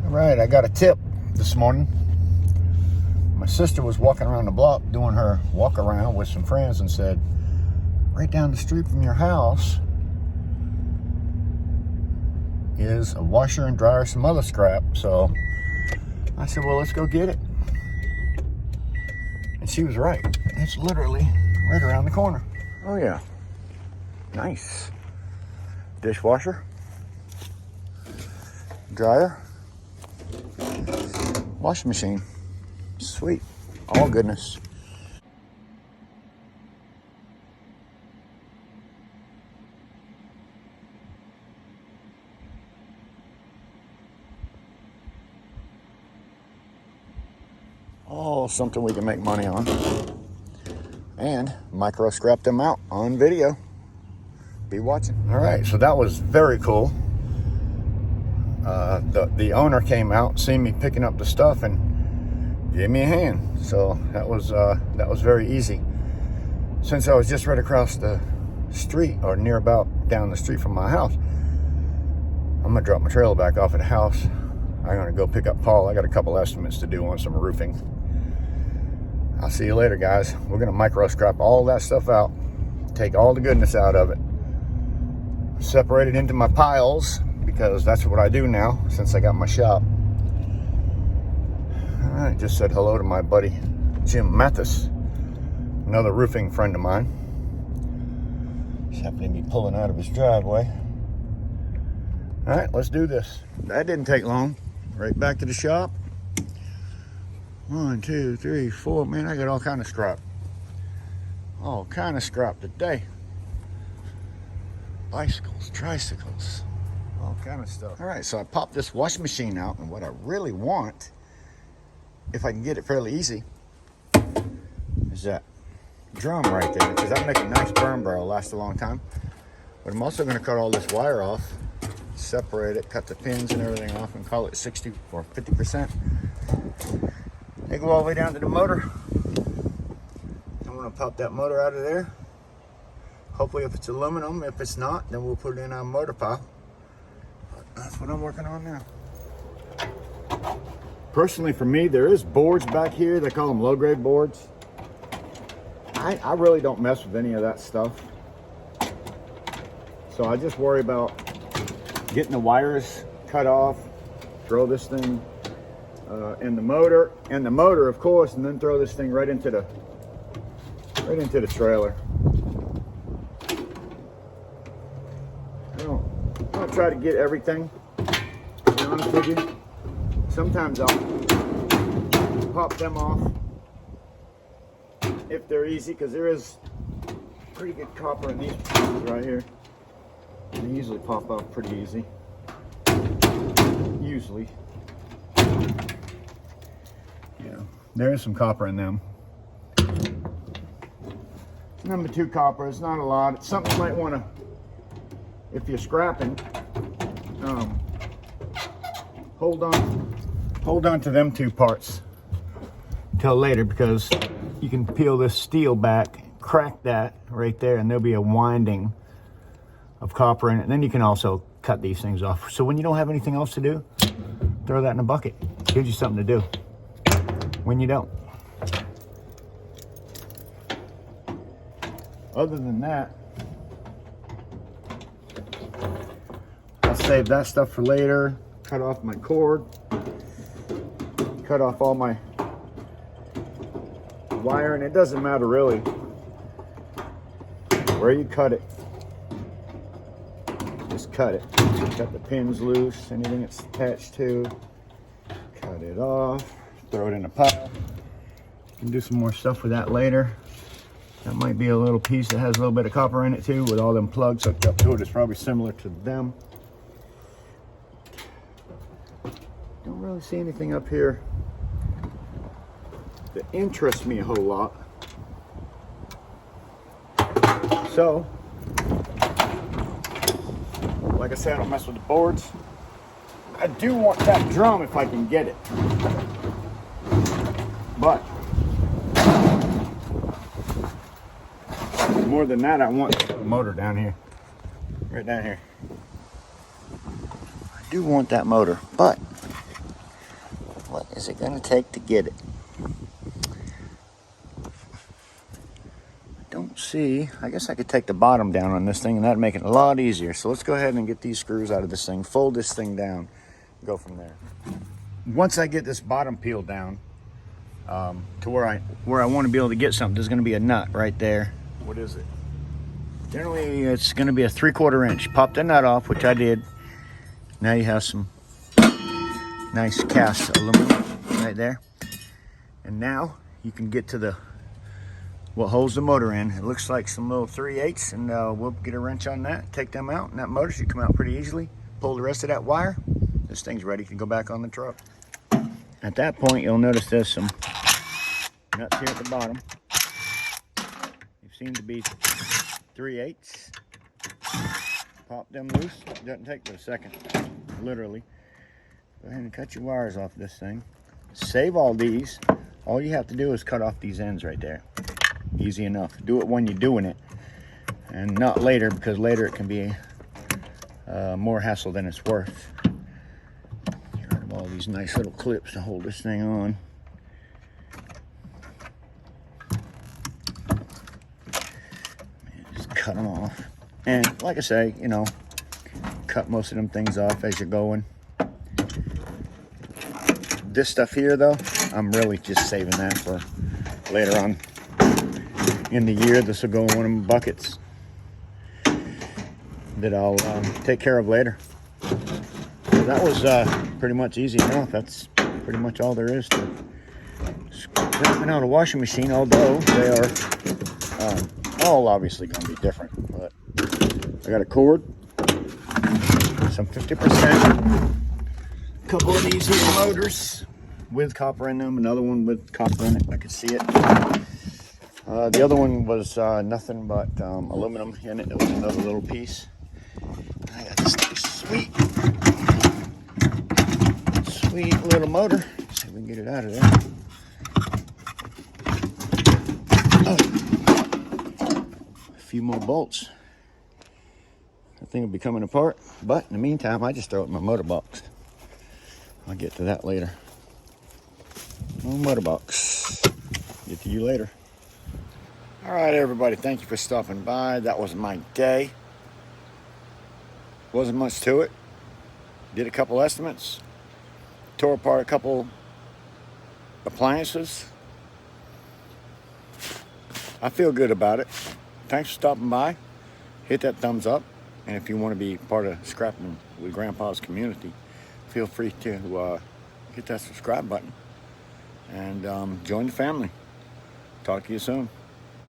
All right, I got a tip this morning. My sister was walking around the block doing her walk around with some friends and said, right down the street from your house is a washer and dryer, some other scrap. So I said, well, let's go get it. And she was right. It's literally right around the corner. Oh yeah, nice. Dishwasher, dryer, washing machine. Sweet, all goodness. All something we can make money on. And micro scrap them out on video. Be watching. All right, so that was very cool. The owner came out, seen me picking up the stuff, and gave me a hand. So that was very easy. Since I was just right across the street, or near about down the street from my house, I'm gonna drop my trailer back off at the house. I'm gonna go pick up Paul. I got a couple estimates to do on some roofing. I'll see you later, guys. We're gonna micro scrap all that stuff out, take all the goodness out of it, separate it into my piles, because that's what I do now since I got my shop. All right, just said hello to my buddy Jim Mathis, another roofing friend of mine. He's happening to be pulling out of his driveway. All right, let's do this. That didn't take long. Right back to the shop. 1, 2, 3, 4. Man, I got all kind of scrap. All kind of scrap today. Bicycles, tricycles, all kind of stuff. All right, so I popped this washing machine out, and what I really want, if I can get it fairly easy, is that drum right there, because that'll make a nice burn barrel, last a long time. But I'm also going to cut all this wire off, separate it, cut the pins and everything off, and call it 60 or 50%. They go all the way down to the motor. I'm going to pop that motor out of there. Hopefully, if it's aluminum. If it's not, then we'll put it in our motor pile. But that's what I'm working on now. Personally, for me, there is boards back here. They call them low-grade boards. I really don't mess with any of that stuff. So I just worry about getting the wires cut off, throw this thing in the motor, of course, and then throw this thing right into the trailer. I don't try to get everything, to be honest with you. Sometimes I'll pop them off if they're easy, because there is pretty good copper in these pieces right here. They usually pop off pretty easy. Usually. Yeah, there is some copper in them. Number 2 copper, it's not a lot. It's something you might want to, if you're scrapping, hold on to them 2 parts till later, because you can peel this steel back, crack that right there, and there'll be a winding of copper in it. And then you can also cut these things off. So when you don't have anything else to do, throw that in a bucket. Gives you something to do when you don't. Other than that, I'll save that stuff for later. Cut off my cord. Cut off all my wire, and it doesn't matter really where you cut it. Just cut it. Cut the pins loose, anything it's attached to. Cut it off. Throw it in a pile. You can do some more stuff with that later. That might be a little piece that has a little bit of copper in it too, with all them plugs hooked up to it. It's probably similar to them. Don't really see anything up here that interests me a whole lot. So, like I said, I don't mess with the boards. I do want that drum if I can get it. But more than that, I want the motor down here. Right down here. I do want that motor, but is it gonna take to get it? Don't see. I guess I could take the bottom down on this thing and that'd make it a lot easier. So let's go ahead and get these screws out of this thing, fold this thing down, go from there. Once I get this bottom peeled down to where I want to be able to get something, there's going to be a nut right there. What is it? Generally it's going to be a 3/4 inch. Pop the nut off, which I did. Now you have some nice cast aluminum right there. And now you can get to what holds the motor in. It looks like some little 3/8, and we'll get a wrench on that, take them out, and that motor should come out pretty easily. Pull the rest of that wire. This thing's ready to go back on the truck. At that point, you'll notice there's some nuts here at the bottom. They seem to be 3/8. Pop them loose. It doesn't take but a second, literally. Go ahead and cut your wires off this thing. Save all these. All you have to do is cut off these ends right there. Easy enough. Do it when you're doing it and not later, because later it can be more hassle than it's worth. Get rid of all these nice little clips to hold this thing on. And just cut them off. And like I say, you know, cut most of them things off as you're going. This stuff here though, I'm really just saving that for later on in the year. This will go in one of my buckets that I'll take care of later. So that was pretty much easy enough. That's pretty much all there is to scrapping out a washing machine, although they are all obviously going to be different. But I got a cord, some 50%, a couple of these here motors with copper in them, another one with copper in it. I could see it. The other one was nothing but aluminum in it. It was another little piece. I got this sweet little motor. Let's see if we can get it out of there. Oh. A few more bolts. That thing will be coming apart, but in the meantime, I just throw it in my motor box. I'll get to that later. No motor box. Get to you later. All right, everybody, thank you for stopping by. That was my day. Wasn't much to it. Did a couple estimates. Tore apart a couple appliances. I feel good about it. Thanks for stopping by. Hit that thumbs up. And if you want to be part of Scrapping with Grandpa's community, feel free to hit that subscribe button and join the family. Talk to you soon.